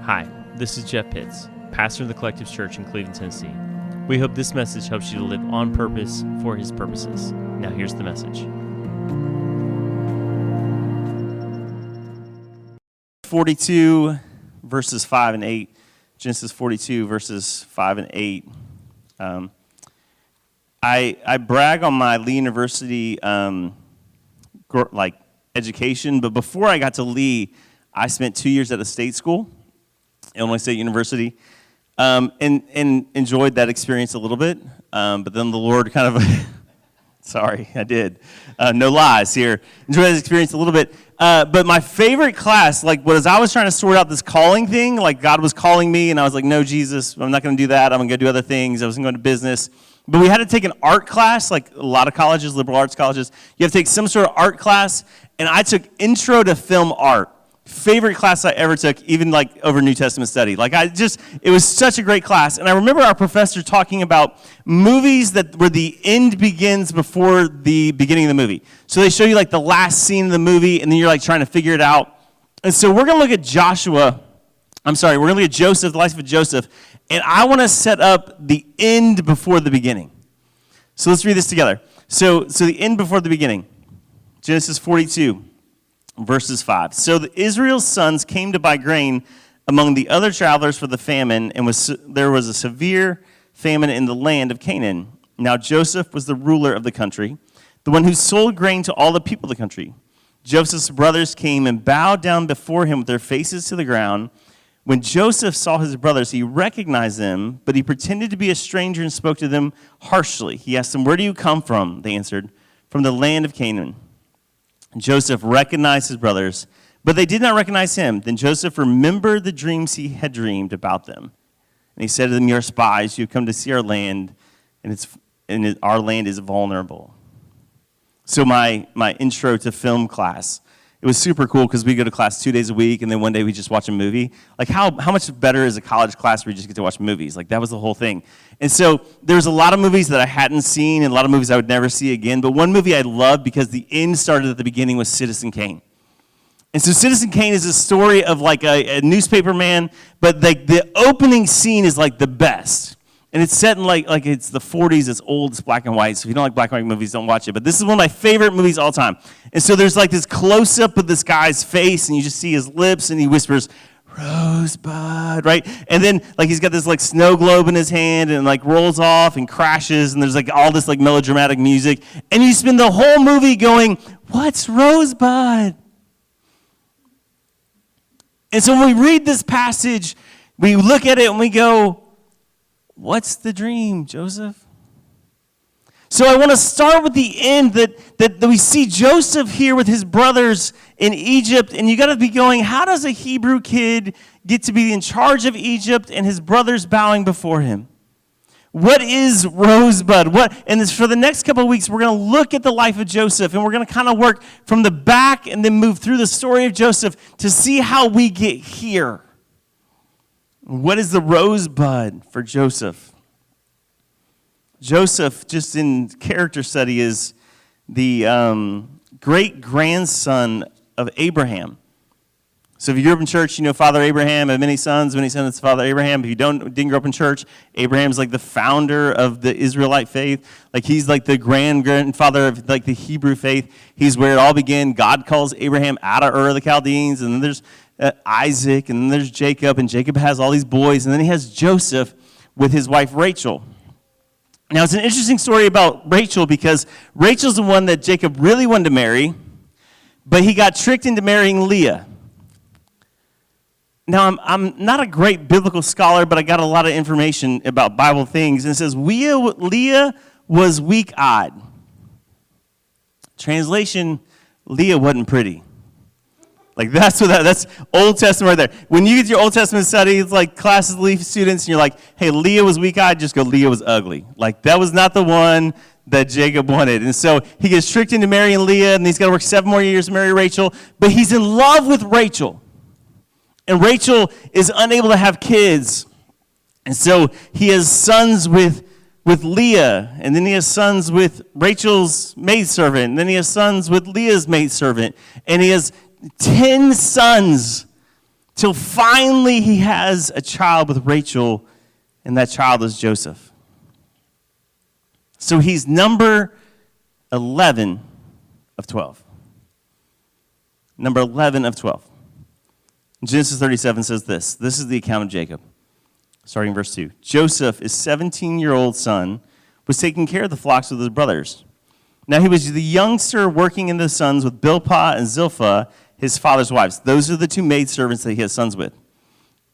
Hi, this is Jeff Pitts, pastor of the Collective Church in Cleveland, Tennessee. We hope this message helps you to live on purpose for His purposes. Now here's the message. 42 verses 5 and 8. Genesis 42 verses 5 and 8. I brag on my Lee University education, but before I got to Lee, I spent 2 years at a state school, Illinois State University, and enjoyed that experience a little bit. But then the Lord kind of, sorry, I did. No lies here. Enjoyed that experience a little bit. But my favorite class, was I was trying to sort out this calling thing, God was calling me, and I was like, no, Jesus, I'm not going to do that. I'm going to go do other things. I was going to go into business. But we had to take an art class, like a lot of colleges, liberal arts colleges. You have to take some sort of art class, and I took Intro to Film Art. Favorite class I ever took, even over New Testament study. It was such a great class. And I remember our professor talking about movies where the end begins before the beginning of the movie. So they show you the last scene of the movie, and then you're trying to figure it out. And so we're going to look at we're going to look at Joseph, the life of Joseph, and I want to set up the end before the beginning. So let's read this together. So the end before the beginning. Genesis 42. Verses 5. So Israel's sons came to buy grain among the other travelers for the famine, and there was a severe famine in the land of Canaan. Now Joseph was the ruler of the country, the one who sold grain to all the people of the country. Joseph's brothers came and bowed down before him with their faces to the ground. When Joseph saw his brothers, he recognized them, but he pretended to be a stranger and spoke to them harshly. He asked them, "Where do you come from?" They answered, "From the land of Canaan." Joseph recognized his brothers, but they did not recognize him. Then Joseph remembered the dreams he had dreamed about them. And he said to them, "You are spies. You have come to see our land, and our land is vulnerable." So my intro to film class, it was super cool because we go to class 2 days a week, and then one day we just watch a movie. How much better is a college class where you just get to watch movies? That was the whole thing. And so there's a lot of movies that I hadn't seen and a lot of movies I would never see again. But one movie I loved because the end started at the beginning was Citizen Kane. And so Citizen Kane is a story of a newspaper man, but the opening scene is the best. And it's set in it's the 40s, it's old, it's black and white. So if you don't like black and white movies, don't watch it. But this is one of my favorite movies of all time. And so there's this close-up of this guy's face, and you just see his lips, and he whispers, "Rosebud," right? And then he's got this snow globe in his hand, and rolls off and crashes, and there's all this melodramatic music. And you spend the whole movie going, "What's Rosebud?" And so when we read this passage, we look at it and we go, "What's the dream, Joseph?" So I want to start with the end that we see Joseph here with his brothers in Egypt, and you got to be going, how does a Hebrew kid get to be in charge of Egypt and his brothers bowing before him? What is Rosebud? And for the next couple of weeks, we're going to look at the life of Joseph, and we're going to kind of work from the back and then move through the story of Joseph to see how we get here. What is the rosebud for Joseph? Joseph, just in character study, is the great-grandson of Abraham. So if you grew up in church, you know Father Abraham had many sons to Father Abraham. If you didn't grow up in church, Abraham's the founder of the Israelite faith. He's the grandfather of the Hebrew faith. He's where it all began. God calls Abraham out of Ur of the Chaldeans, and then there's Isaac, and then there's Jacob, and Jacob has all these boys, and then he has Joseph with his wife Rachel. Now, it's an interesting story about Rachel because Rachel's the one that Jacob really wanted to marry, but he got tricked into marrying Leah. Now, I'm not a great biblical scholar, but I got a lot of information about Bible things, and it says Leah was weak-eyed. Translation, Leah wasn't pretty. That's Old Testament right there. When you get your Old Testament study, it's classes leave students, and you're like, hey, Leah was weak-eyed, just go, Leah was ugly. That was not the one that Jacob wanted. And so he gets tricked into marrying Leah, and he's got to work 7 more years to marry Rachel, but he's in love with Rachel. And Rachel is unable to have kids. And so he has sons with Leah, and then he has sons with Rachel's maidservant, and then he has sons with Leah's maidservant, and he has 10 sons till finally he has a child with Rachel, and that child is Joseph. So he's number 11 of 12. Number 11 of 12. Genesis 37 says this. This is the account of Jacob. Starting verse 2. Joseph, his 17-year-old son, was taking care of the flocks with his brothers. Now he was the youngster working in the sons with Bilpah and Zilpah, his father's wives. Those are the two maidservants that he had sons with.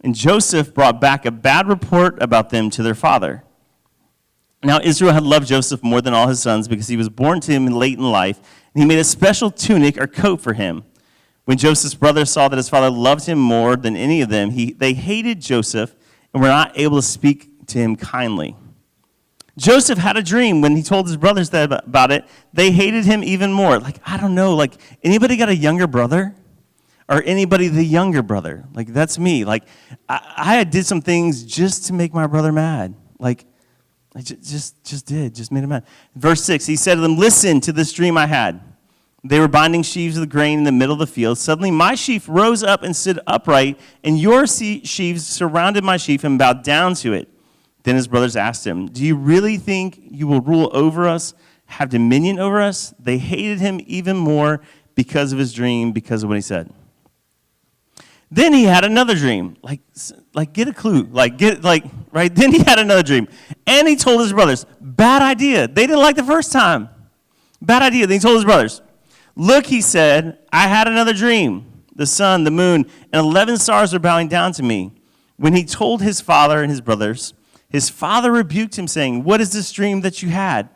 And Joseph brought back a bad report about them to their father. Now Israel had loved Joseph more than all his sons because he was born to him late in life, and he made a special tunic or coat for him. When Joseph's brothers saw that his father loved him more than any of them, they hated Joseph and were not able to speak to him kindly. Joseph had a dream. When he told his brothers about it, they hated him even more. Like, I don't know, like, anybody got a younger brother? Or anybody the younger brother? Like, that's me. Like, I did some things just to make my brother mad. Like, I just made him mad. Verse 6, he said to them, listen to this dream I had. They were binding sheaves of grain in the middle of the field. Suddenly my sheaf rose up and stood upright, and your sheaves surrounded my sheaf and bowed down to it. Then his brothers asked him, do you really think you will rule over us, have dominion over us? They hated him even more because of his dream, because of what he said. Then he had another dream. Like get a clue. Right? Then he had another dream. And he told his brothers, bad idea. They didn't like the first time. Bad idea. Then he told his brothers, look, he said, I had another dream. The sun, the moon, and 11 stars were bowing down to me. When he told his father and his brothers, his father rebuked him, saying, what is this dream that you had?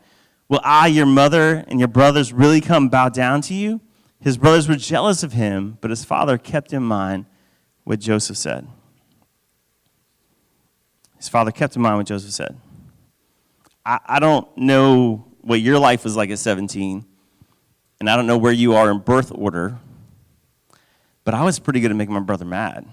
Will I, your mother, and your brothers really come bow down to you? His brothers were jealous of him, but his father kept in mind what Joseph said. His father kept in mind what Joseph said. I don't know what your life was like at 17, and I don't know where you are in birth order, but I was pretty good at making my brother mad.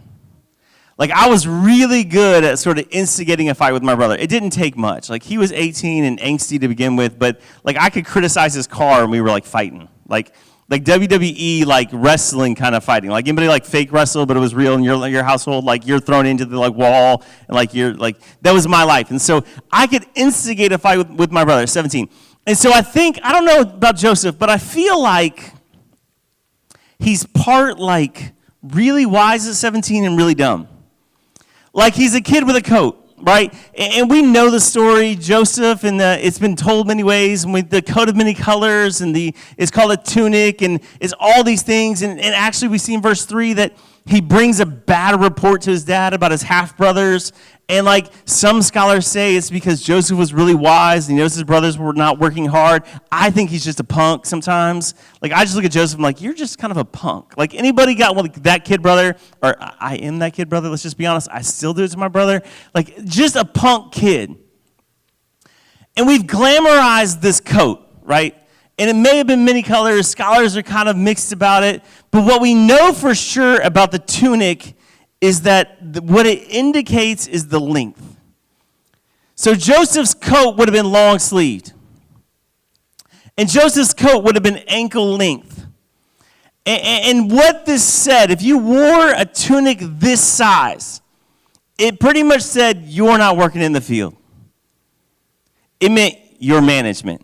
Like, I was really good at sort of instigating a fight with my brother. It didn't take much. Like, he was 18 and angsty to begin with, but, like, I could criticize his car and we were, like, fighting. Like WWE, like, wrestling kind of fighting. Like, anybody, like, fake wrestle, but it was real in your household? Like, you're thrown into the, like, wall, and, like, you're, like, that was my life. And so I could instigate a fight with my brother at 17. And so I don't know about Joseph, but I feel like he's part, like, really wise at 17 and really dumb. Like, he's a kid with a coat, right? And we know the story, Joseph, and it's been told many ways, and with the coat of many colors, and it's called a tunic, and it's all these things. And actually, we see in verse 3 that he brings a bad report to his dad about his half-brothers. And, like, some scholars say it's because Joseph was really wise, and he knows his brothers were not working hard. I think he's just a punk sometimes. Like, I just look at Joseph, I'm like, you're just kind of a punk. Like, anybody got like, that kid brother, or I am that kid brother, let's just be honest. I still do it to my brother. Like, just a punk kid. And we've glamorized this coat, right? And it may have been many colors. Scholars are kind of mixed about it. But what we know for sure about the tunic is that what it indicates is the length. So Joseph's coat would have been long-sleeved. And Joseph's coat would have been ankle length. And what this said, if you wore a tunic this size, it pretty much said you're not working in the field. It meant your management.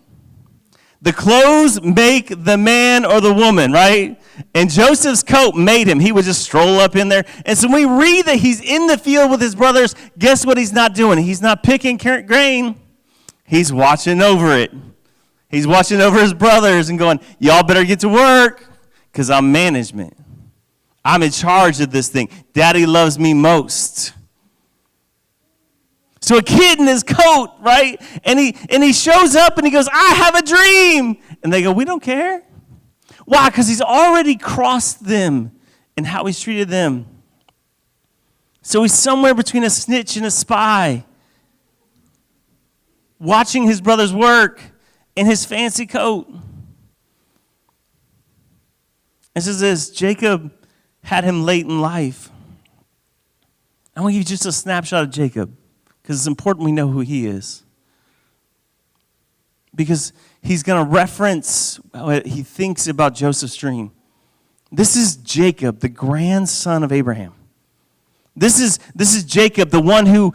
The clothes make the man or the woman, right? And Joseph's coat made him. He would just stroll up in there. And so when we read that he's in the field with his brothers, guess what he's not doing? He's not picking grain. He's watching over it. He's watching over his brothers and going, y'all better get to work because I'm management. I'm in charge of this thing. Daddy loves me most. So a kid in his coat, right? And he shows up and he goes, I have a dream. And they go, we don't care. Why? Because he's already crossed them and how he's treated them. So he's somewhere between a snitch and a spy, watching his brother's work in his fancy coat. It says this, Jacob had him late in life. I want to give you just a snapshot of Jacob, because it's important we know who he is. Because he's going to reference what he thinks about Joseph's dream. This is Jacob, the grandson of Abraham. This is Jacob, the one who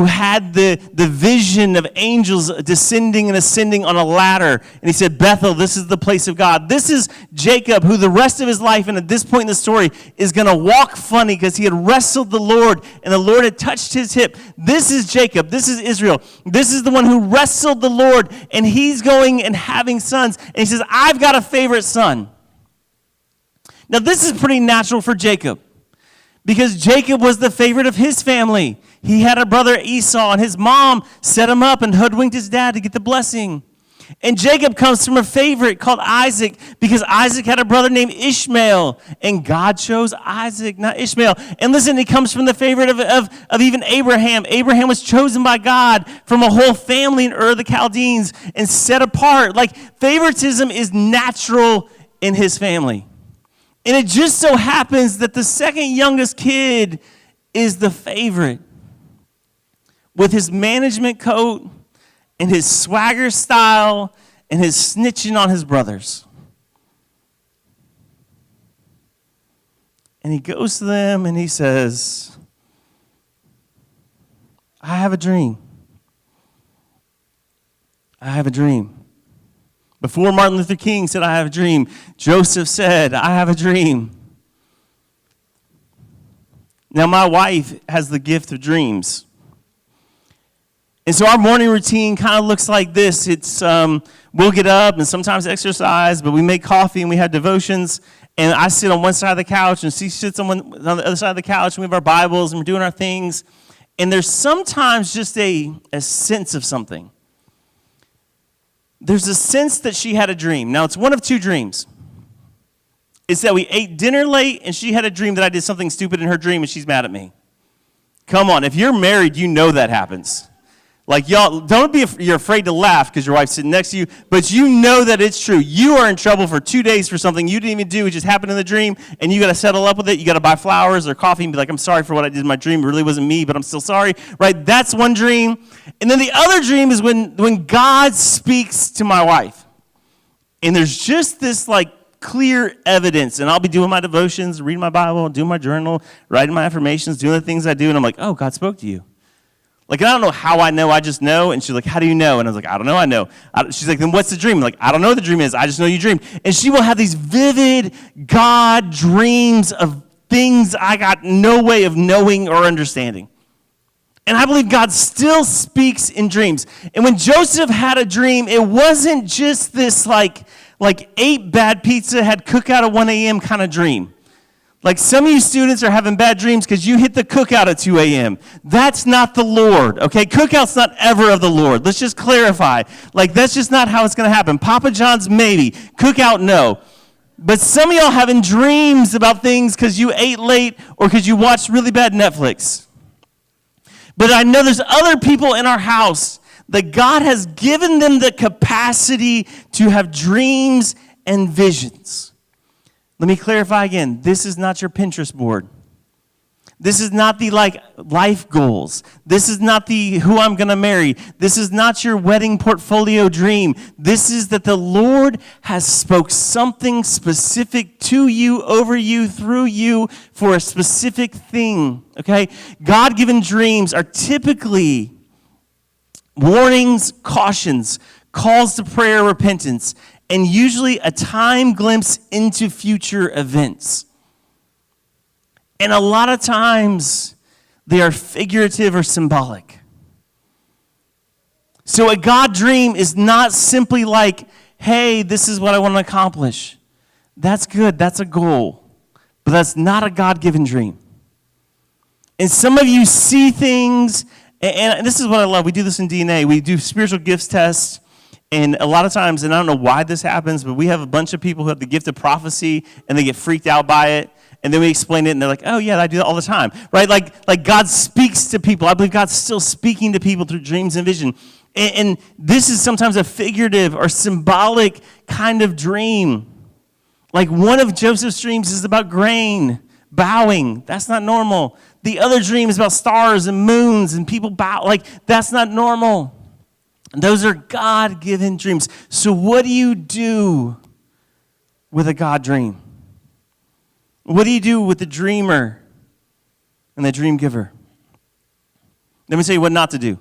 had the vision of angels descending and ascending on a ladder. And he said, Bethel, this is the place of God. This is Jacob, who the rest of his life, and at this point in the story, is going to walk funny because he had wrestled the Lord, and the Lord had touched his hip. This is Jacob. This is Israel. This is the one who wrestled the Lord, and he's going and having sons. And he says, I've got a favorite son. Now, this is pretty natural for Jacob, because Jacob was the favorite of his family. He had a brother Esau, and his mom set him up and hoodwinked his dad to get the blessing. And Jacob comes from a favorite called Isaac, because Isaac had a brother named Ishmael, and God chose Isaac, not Ishmael. And listen, he comes from the favorite of even Abraham. Abraham was chosen by God from a whole family in Ur of the Chaldeans and set apart. Like, favoritism is natural in his family. And it just so happens that the second youngest kid is the favorite, with his management coat and his swagger style and his snitching on his brothers. And he goes to them and he says, I have a dream. I have a dream. Before Martin Luther King said, I have a dream, Joseph said, I have a dream. Now, my wife has the gift of dreams. And so our morning routine kind of looks like this. It's we'll get up and sometimes exercise, but we make coffee and we have devotions. And I sit on one side of the couch and she sits on the other side of the couch, and we have our Bibles and we're doing our things. And there's sometimes just a sense of something. There's a sense that she had a dream. Now, it's one of two dreams. It's that we ate dinner late, and she had a dream that I did something stupid in her dream, and she's mad at me. Come on, if you're married, you know that happens. Like, y'all, don't be you're afraid to laugh because your wife's sitting next to you, but you know that it's true. You are in trouble for 2 days for something you didn't even do. It just happened in the dream, and you got to settle up with it. You got to buy flowers or coffee and be like, I'm sorry for what I did in my dream. It really wasn't me, but I'm still sorry, right? That's one dream. And then the other dream is when God speaks to my wife. And there's just this, like, clear evidence. And I'll be doing my devotions, reading my Bible, doing my journal, writing my affirmations, doing the things I do, and I'm like, oh, God spoke to you. Like, I don't know how I know, I just know. And she's like, how do you know? And I was like, I don't know, I know. She's like, then what's the dream? I'm like, I don't know what the dream is. I just know you dreamed. And she will have these vivid God dreams of things I got no way of knowing or understanding. And I believe God still speaks in dreams. And when Joseph had a dream, it wasn't just this like ate bad pizza, had cookout at 1 a.m. kind of dream. Like, some of you students are having bad dreams because you hit the cookout at 2 a.m. That's not the Lord, okay? Cookout's not ever of the Lord. Let's just clarify. Like, that's just not how it's going to happen. Papa John's, maybe. Cookout, no. But some of y'all having dreams about things because you ate late or because you watched really bad Netflix. But I know there's other people in our house that God has given them the capacity to have dreams and visions. Let me clarify again. This is not your Pinterest board. This is not the life goals. This is not the who I'm going to marry. This is not your wedding portfolio dream. This is that the Lord has spoke something specific to you, over you, through you, for a specific thing, okay? God-given dreams are typically warnings, cautions, calls to prayer, repentance, and usually a time glimpse into future events. And a lot of times, they are figurative or symbolic. So a God dream is not simply like, hey, this is what I want to accomplish. That's good, that's a goal. But that's not a God-given dream. And some of you see things, and this is what I love. We do this in DNA. We do spiritual gifts tests. And a lot of times, and I don't know why this happens, but we have a bunch of people who have the gift of prophecy, and they get freaked out by it. And then we explain it, and they're like, oh, yeah, I do that all the time, right? Like God speaks to people. I believe God's still speaking to people through dreams and vision. And this is sometimes a figurative or symbolic kind of dream. Like, one of Joseph's dreams is about grain, bowing. That's not normal. The other dream is about stars and moons and people bow. Like, that's not normal. Those are God-given dreams. So what do you do with a God dream? What do you do with the dreamer? and the dream giver. Let me tell you what not to do.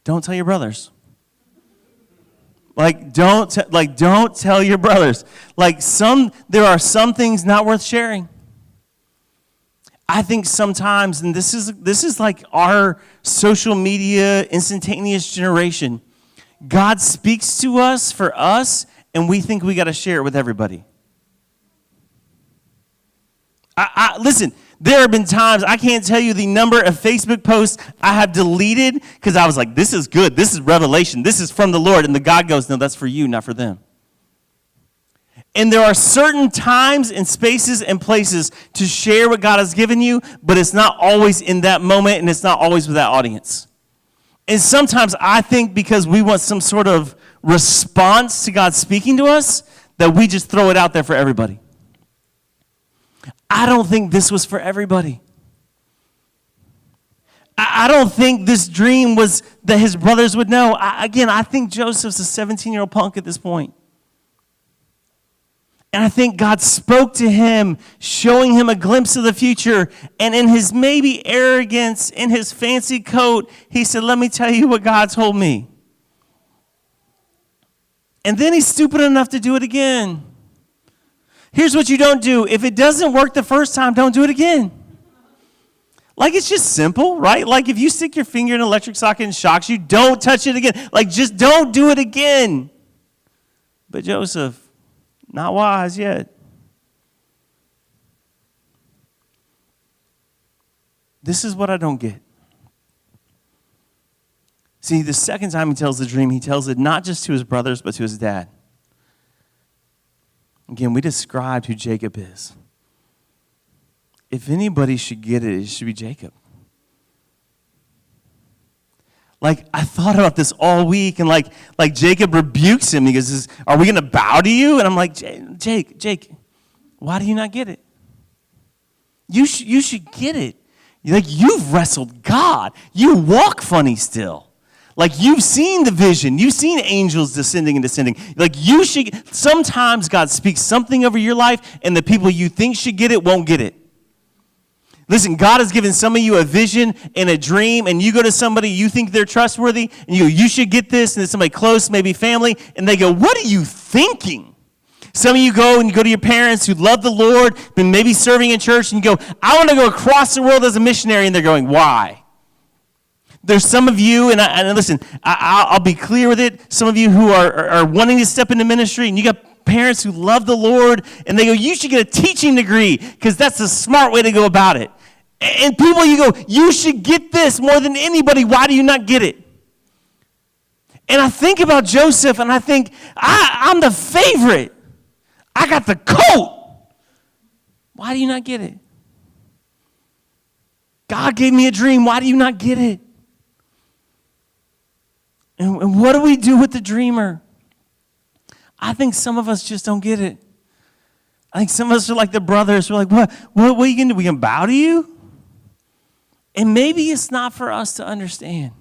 Don't tell your brothers. Don't tell your brothers. There are some things not worth sharing. I think sometimes, and this is like our social media instantaneous generation, God speaks to us for us, and we think we got to share it with everybody. Listen, there have been times, I can't tell you the number of Facebook posts I have deleted because I was like, this is good. This is revelation. This is from the Lord. And the God goes, no, that's for you, not for them. And there are certain times and spaces and places to share what God has given you, but it's not always in that moment, and it's not always with that audience. And sometimes I think because we want some sort of response to God speaking to us, that we just throw it out there for everybody. I don't think this was for everybody. I don't think this dream was that his brothers would know. I think Joseph's a 17-year-old punk at this point. And I think God spoke to him, showing him a glimpse of the future. And in his maybe arrogance, in his fancy coat, he said, let me tell you what God told me. And then he's stupid enough to do it again. Here's what you don't do. If it doesn't work the first time, don't do it again. It's just simple, right? If you stick your finger in an electric socket and shocks you, don't touch it again. Just don't do it again. But Joseph, not wise yet. This is what I don't get. See, the second time he tells the dream, he tells it not just to his brothers, but to his dad. Again, we described who Jacob is. If anybody should get it, it should be Jacob. I thought about this all week, and Jacob rebukes him. He goes, are we going to bow to you? And I'm like, Jake, why do you not get it? You should get it. You've wrestled God. You walk funny still. You've seen the vision. You've seen angels descending and descending. You should. Sometimes God speaks something over your life, and the people you think should get it won't get it. Listen, God has given some of you a vision and a dream, and you go to somebody you think they're trustworthy, and you should get this, and it's somebody close, maybe family, and they go, what are you thinking? Some of you go to your parents who love the Lord, been maybe serving in church, and you go, I want to go across the world as a missionary, and they're going, why? There's some of you, and listen, I'll be clear with it, some of you who are wanting to step into ministry, and you got parents who love the Lord, and they go, you should get a teaching degree, because that's the smart way to go about it. And people, you go, you should get this more than anybody. Why do you not get it? And I think about Joseph, and I think, I'm the favorite. I got the coat. Why do you not get it? God gave me a dream. Why do you not get it? And what do we do with the dreamer? I think some of us just don't get it. I think some of us are like the brothers. We're like, what are you going to do? We going to bow to you? And maybe it's not for us to understand.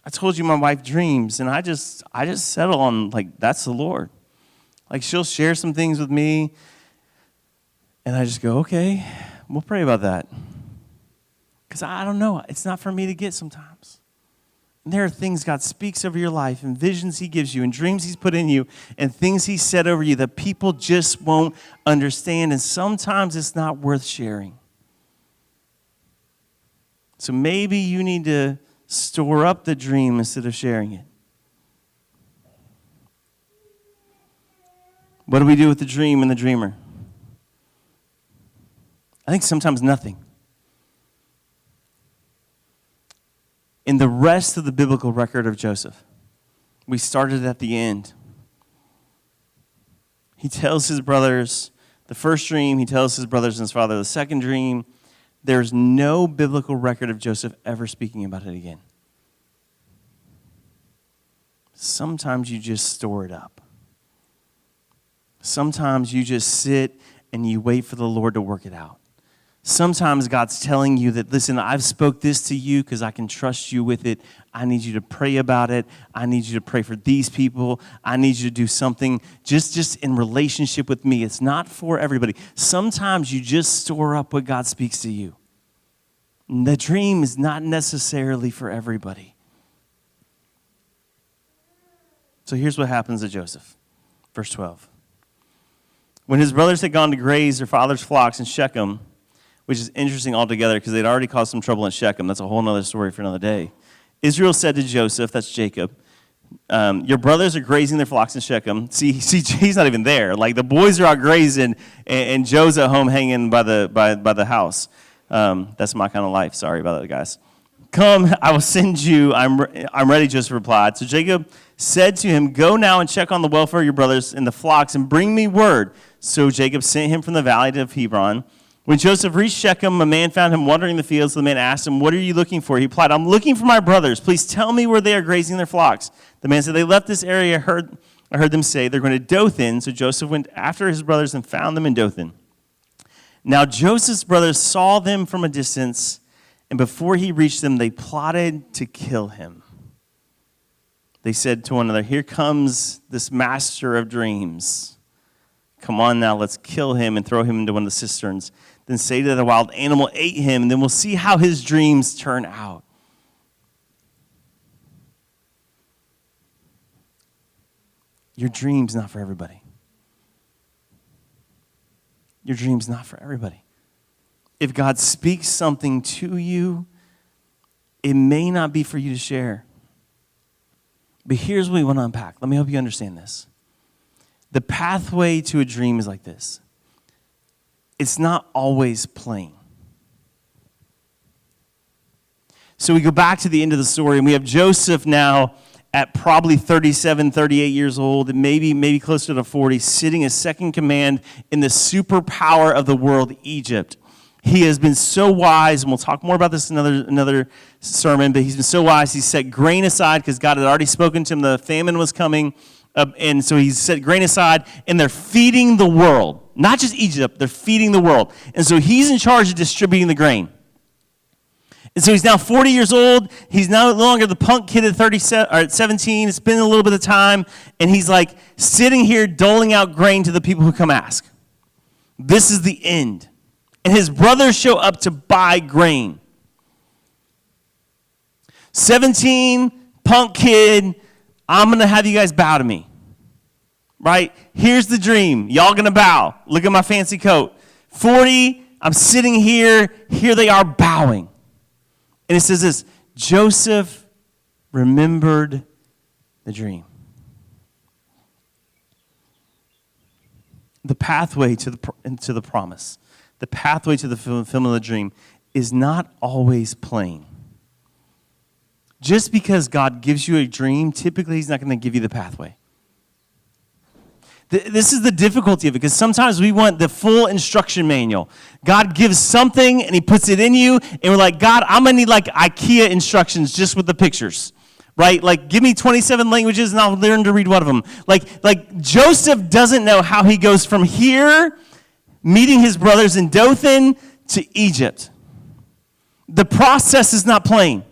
I told you my wife dreams, and I just settle on, that's the Lord. She'll share some things with me, and I just go, okay, we'll pray about that. Because I don't know. It's not for me to get sometimes. And there are things God speaks over your life, and visions he gives you, and dreams he's put in you, and things he said over you that people just won't understand, and sometimes it's not worth sharing. So maybe you need to store up the dream instead of sharing it. What do we do with the dream and the dreamer? I think sometimes nothing. In the rest of the biblical record of Joseph, we started at the end. He tells his brothers the first dream, he tells his brothers and his father the second dream. There's no biblical record of Joseph ever speaking about it again. Sometimes you just store it up. Sometimes you just sit and you wait for the Lord to work it out. Sometimes God's telling you that, listen, I've spoke this to you because I can trust you with it. I need you to pray about it. I need you to pray for these people. I need you to do something just in relationship with me. It's not for everybody. Sometimes you just store up what God speaks to you. The dream is not necessarily for everybody. So here's what happens to Joseph. Verse 12. When his brothers had gone to graze their father's flocks in Shechem, which is interesting altogether because they'd already caused some trouble in Shechem. That's a whole other story for another day. Israel said to Joseph, that's Jacob, your brothers are grazing their flocks in Shechem. See, he's not even there. Like the boys are out grazing, and Joe's at home hanging by the house. That's my kind of life. Sorry about that, guys. Come, I will send you. I'm ready, Joseph replied. So Jacob said to him, go now and check on the welfare of your brothers in the flocks and bring me word. So Jacob sent him from the valley of Hebron. When Joseph reached Shechem, a man found him wandering the fields. The man asked him, what are you looking for? He replied, I'm looking for my brothers. Please tell me where they are grazing their flocks. The man said, they left this area. I heard them say they're going to Dothan. So Joseph went after his brothers and found them in Dothan. Now Joseph's brothers saw them from a distance, and before he reached them, they plotted to kill him. They said to one another, here comes this master of dreams. Come on now, let's kill him and throw him into one of the cisterns. Then say that a wild animal ate him, and then we'll see how his dreams turn out. Your dream's not for everybody. Your dream's not for everybody. If God speaks something to you, it may not be for you to share. But here's what we want to unpack. Let me help you understand this. The pathway to a dream is like this. It's not always plain. So we go back to the end of the story, and we have Joseph now at probably 37, 38 years old, and maybe closer to 40, sitting as second command in the superpower of the world, Egypt. He has been so wise, and we'll talk more about this in another sermon, but he's been so wise, he set grain aside because God had already spoken to him. The famine was coming, and so he set grain aside, and they're feeding the world. Not just Egypt, they're feeding the world. And so he's in charge of distributing the grain. And so he's now 40 years old. He's no longer the punk kid at 37 or at 17. It's been a little bit of time, and he's like sitting here doling out grain to the people who come ask. This is the end. And his brothers show up to buy grain. 17, punk kid, I'm going to have you guys bow to me. Right? Here's the dream. Y'all going to bow. Look at my fancy coat. 40, I'm sitting here. Here they are bowing. And it says this, Joseph remembered the dream. The pathway to the promise, the pathway to the fulfillment of the dream is not always plain. Just because God gives you a dream, typically he's not going to give you the pathway. This is the difficulty of it, because sometimes we want the full instruction manual. God gives something, and he puts it in you, and we're like, God, I'm going to need like IKEA instructions just with the pictures, right? Like, give me 27 languages, and I'll learn to read one of them. Like Joseph doesn't know how he goes from here, meeting his brothers in Dothan, to Egypt. The process is not plain.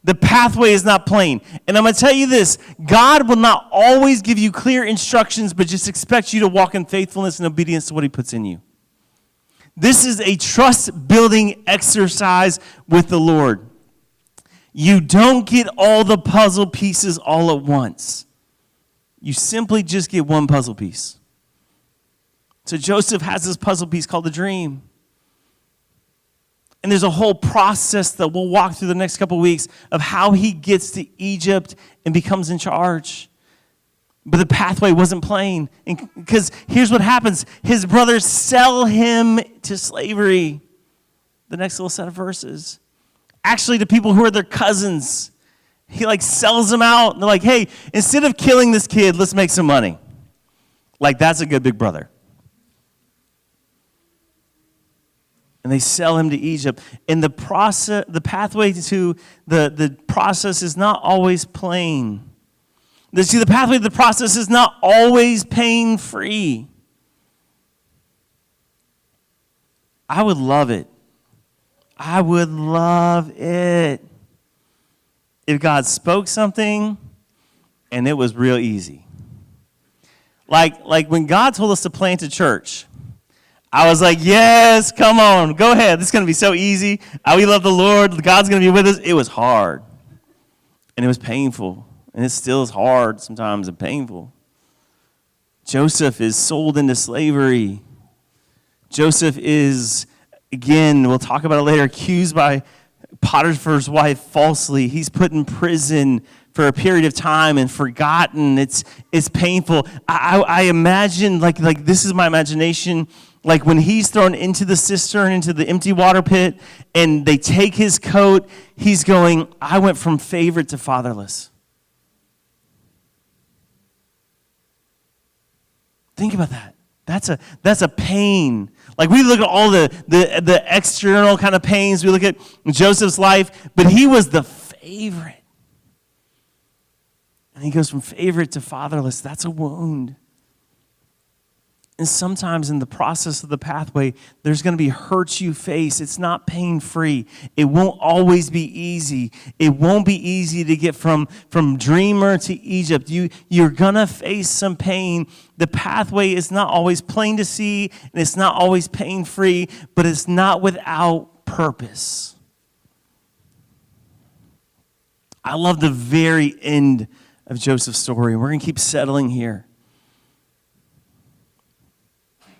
The pathway is not plain. And I'm going to tell you this, God will not always give you clear instructions, but just expect you to walk in faithfulness and obedience to what he puts in you. This is a trust-building exercise with the Lord. You don't get all the puzzle pieces all at once. You simply just get one puzzle piece. So Joseph has this puzzle piece called the dream. And there's a whole process that we'll walk through the next couple of weeks of how he gets to Egypt and becomes in charge. But the pathway wasn't plain. Because here's what happens. His brothers sell him to slavery. The next little set of verses. Actually, to people who are their cousins. He like sells them out. And they're like, hey, instead of killing this kid, let's make some money. Like, that's a good big brother. And they sell him to Egypt. And the pathway to the process is not always plain. See, the pathway to the process is not always pain-free. I would love it I would love it if God spoke something and it was real easy. Like when God told us to plant a church, I was like, yes, come on, go ahead. This is going to be so easy. We love the Lord. God's going to be with us. It was hard, and it was painful, and it still is hard sometimes and painful. Joseph is sold into slavery. Joseph is, again, we'll talk about it later, accused by Potiphar's wife falsely. He's put in prison for a period of time and forgotten. It's painful. I imagine, like this is my imagination, like when he's thrown into the cistern, into the empty water pit, and they take his coat, he's going, I went from favorite to fatherless. Think about that. That's a pain. Like we look at all the external kind of pains. We look at Joseph's life, but he was the favorite. And he goes from favorite to fatherless. That's a wound. And sometimes in the process of the pathway, there's going to be hurts you face. It's not pain-free. It won't always be easy. It won't be easy to get from dreamer to Egypt. You're going to face some pain. The pathway is not always plain to see, and it's not always pain-free, but it's not without purpose. I love the very end of Joseph's story. We're going to keep settling here.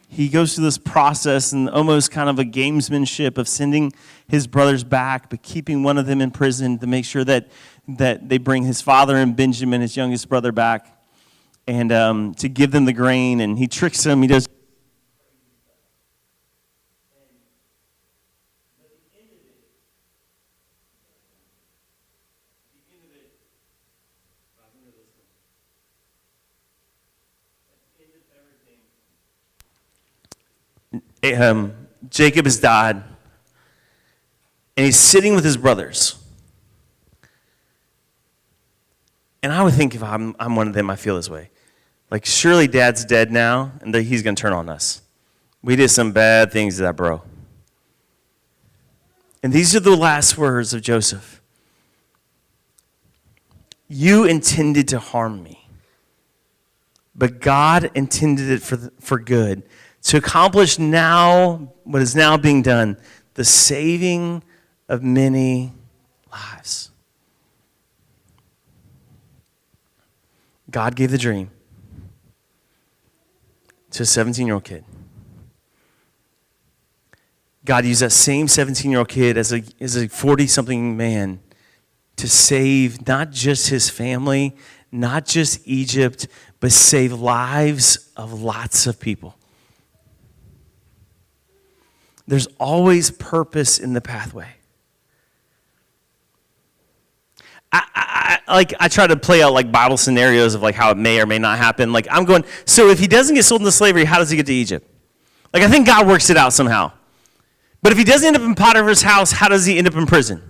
He goes through this process and almost kind of a gamesmanship of sending his brothers back, but keeping one of them in prison to make sure that they bring his father and Benjamin, his youngest brother, back, and to give them the grain. And he tricks them. He does. Jacob has died, and he's sitting with his brothers. And I would think if I'm one of them, I feel this way. Like, surely Dad's dead now, and he's going to turn on us. We did some bad things to that bro. And these are the last words of Joseph. You intended to harm me, but God intended it for good, to accomplish now what is now being done, the saving of many lives. God gave the dream to a 17-year-old kid. God used that same 17-year-old kid as a 40-something man to save not just his family, not just Egypt, but save lives of lots of people. There's always purpose in the pathway. I try to play out like Bible scenarios of like how it may or may not happen. Like I'm going, so if he doesn't get sold into slavery, how does he get to Egypt? Like I think God works it out somehow. But if he doesn't end up in Potiphar's house, how does he end up in prison?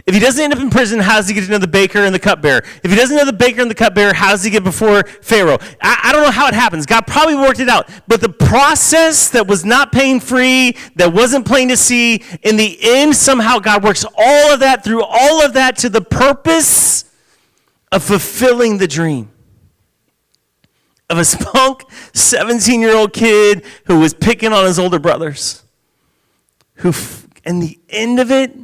If he doesn't end up in prison, how does he get to know the baker and the cupbearer? If he doesn't know the baker and the cupbearer, how does he get before Pharaoh? I don't know how it happens. God probably worked it out. But the process that was not pain-free, that wasn't plain to see, in the end, somehow God works all of that through all of that to the purpose of fulfilling the dream of a spunk 17-year-old kid who was picking on his older brothers, who, in the end of it,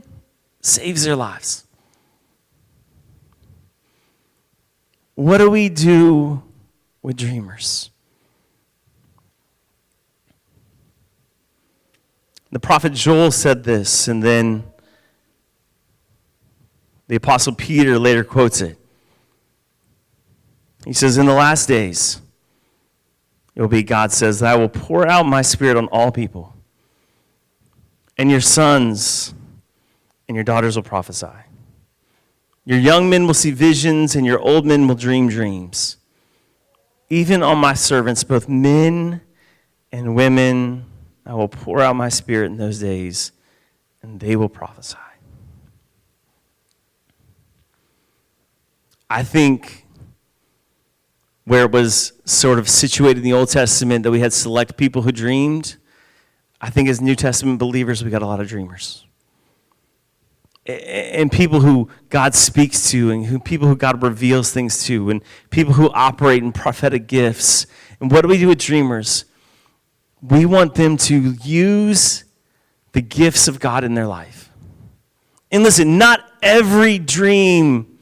saves their lives. What do we do with dreamers? The prophet Joel said this, and then the apostle Peter later quotes it. He says, in the last days, it will be, God says, that I will pour out my spirit on all people, and your sons and your daughters will prophesy. Your young men will see visions, and your old men will dream dreams. Even on my servants, both men and women, I will pour out my spirit in those days, and they will prophesy. I think where it was sort of situated in the Old Testament that we had select people who dreamed, I think as New Testament believers, we got a lot of dreamers. and people who God speaks to, and people who God reveals things to, and people who operate in prophetic gifts. And what do we do with dreamers? We want them to use the gifts of God in their life. And listen, not every dream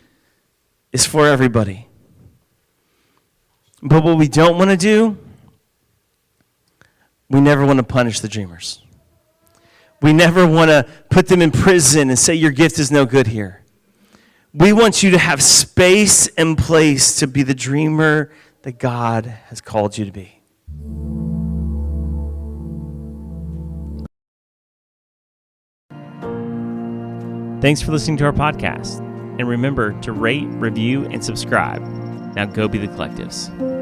is for everybody. But what we don't want to do, we never want to punish the dreamers. We never want to put them in prison and say your gift is no good here. We want you to have space and place to be the dreamer that God has called you to be. Thanks for listening to our podcast. And remember to rate, review, and subscribe. Now go be the collectives.